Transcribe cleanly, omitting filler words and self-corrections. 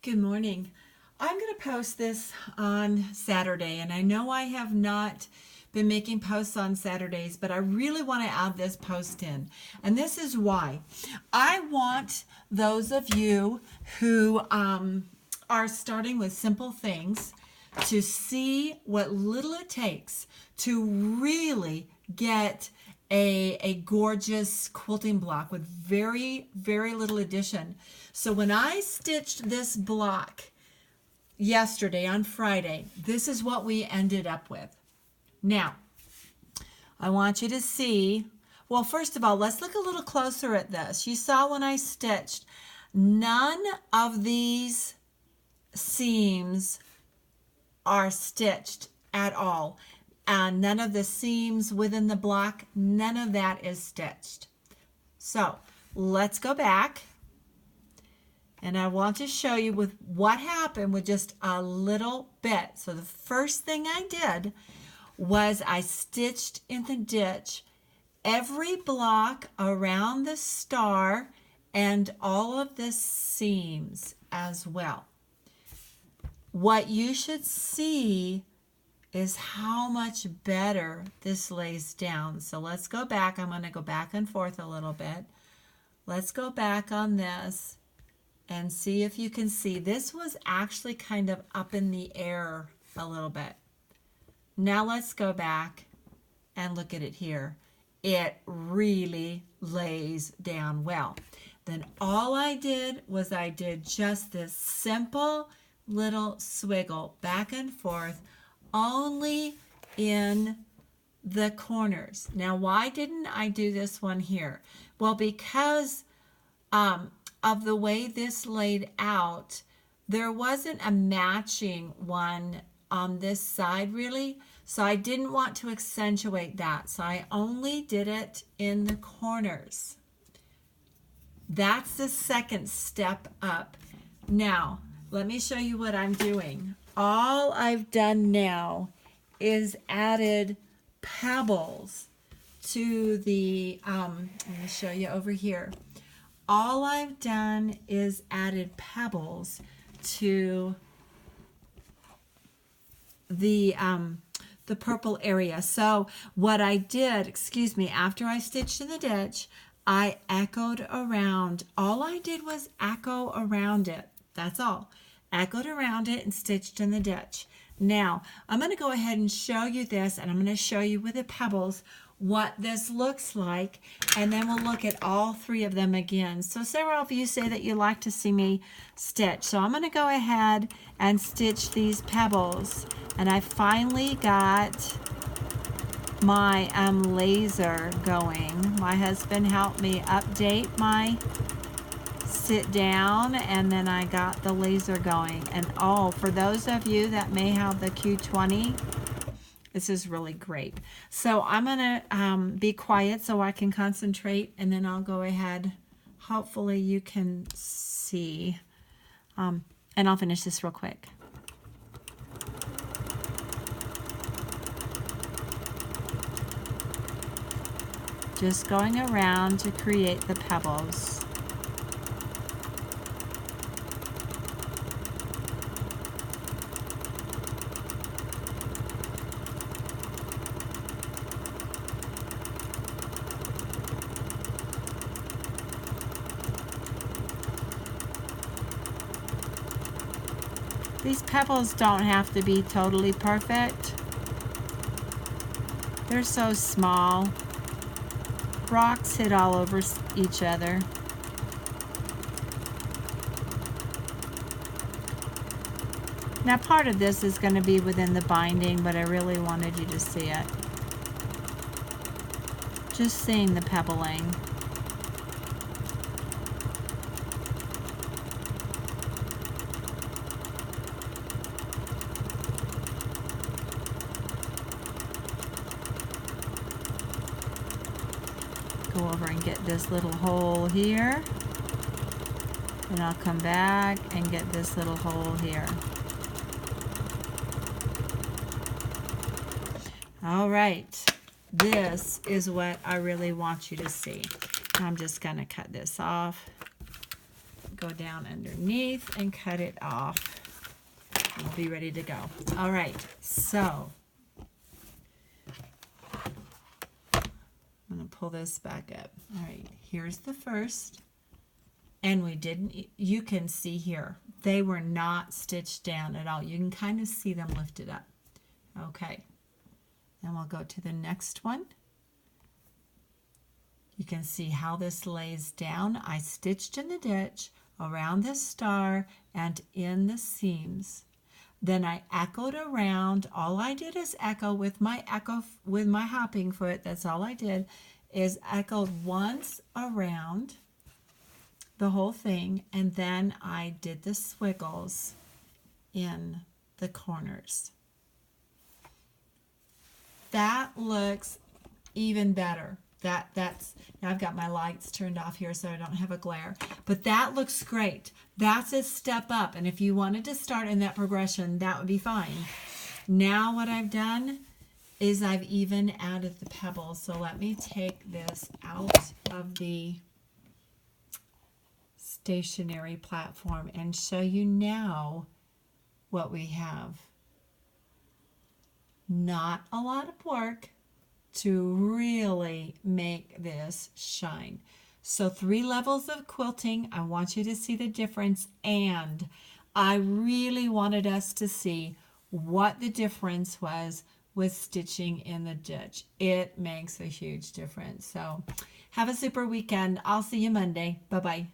Good morning. I'm going to post this on Saturday, and I know I have not been making posts on Saturdays, but I really want to add this post in. And this is why. I want those of you who are starting with simple things to see what little it takes to really get a gorgeous quilting block with very, very little addition. So when I stitched this block yesterday on Friday, this is what we ended up with. Now, I want you to see, well, first of all, let's look a little closer at this. You saw when I stitched, none of these seams are stitched at all. And none of the seams within the block, none of that is stitched. So let's go back. And I want to show you with what happened with just a little bit. So the first thing I did was I stitched in the ditch every block around the star and all of the seams as well. What you should see is how much better this lays down. So let's go back. I'm going to go back and forth a little bit. Let's go back on this and see if you can see. This was actually kind of up in the air a little bit. Now let's go back and look at it here. It really lays down well. Then all I did was I did just this simple little swiggle back and forth only in the corners. Now, why didn't I do this one here? Well, because of the way this laid out, there wasn't a matching one on this side really, so I didn't want to accentuate that, so I only did it in the corners. That's the second step up. Now, let me show you what I'm doing. All I've done now is added pebbles to the, let me show you over here. All I've done is added pebbles to the purple area. So what I did, after I stitched in the ditch, I echoed around. All I did was echo around it. That's all. Echoed around it and stitched in the ditch. Now, I'm going to go ahead and show you this, and I'm going to show you with the pebbles what this looks like, and then we'll look at all three of them again. So several of you say that you like to see me stitch. So I'm going to go ahead and stitch these pebbles, and I finally got my laser going. My husband helped me update my sit down, and then I got the laser going. And oh, for those of you that may have the Q20, this is really great. So I'm gonna be quiet so I can concentrate, and then I'll go ahead. Hopefully you can see, and I'll finish this real quick. Just going around to create the pebbles. These pebbles don't have to be totally perfect. They're so small. Rocks hit all over each other. Now part of this is going to be within the binding, but I really wanted you to see it. Just seeing the pebbling. Go over and get this little hole here, and I'll come back and get this little hole here. All right, this is what I really want you to see. I'm just going to cut this off. go down underneath and cut it off. We'll be ready to go. All right, so I'm going to pull this back up. All right, here's the first. And we didn't, you can see here, they were not stitched down at all. You can kind of see them lifted up. Okay, then we'll go to the next one. You can see how this lays down. I stitched in the ditch, around the star, and in the seams. Then I echoed around. All I did is echo with my hopping foot. That's all I did, is echoed once around the whole thing, and then I did the squiggles in the corners. That looks even better. That's now I've got my lights turned off here so I don't have a glare, but that looks great. That's a step up, and if you wanted to start in that progression, that would be fine. Now what I've done is I've even added the pebbles. So let me take this out of the stationary platform and show you now what we have. Not a lot of work to really make this shine. So 3 levels of quilting. I want you to see the difference, and I really wanted us to see what the difference was with stitching in the ditch. It makes a huge difference. So have a super weekend. I'll see you Monday. Bye-bye.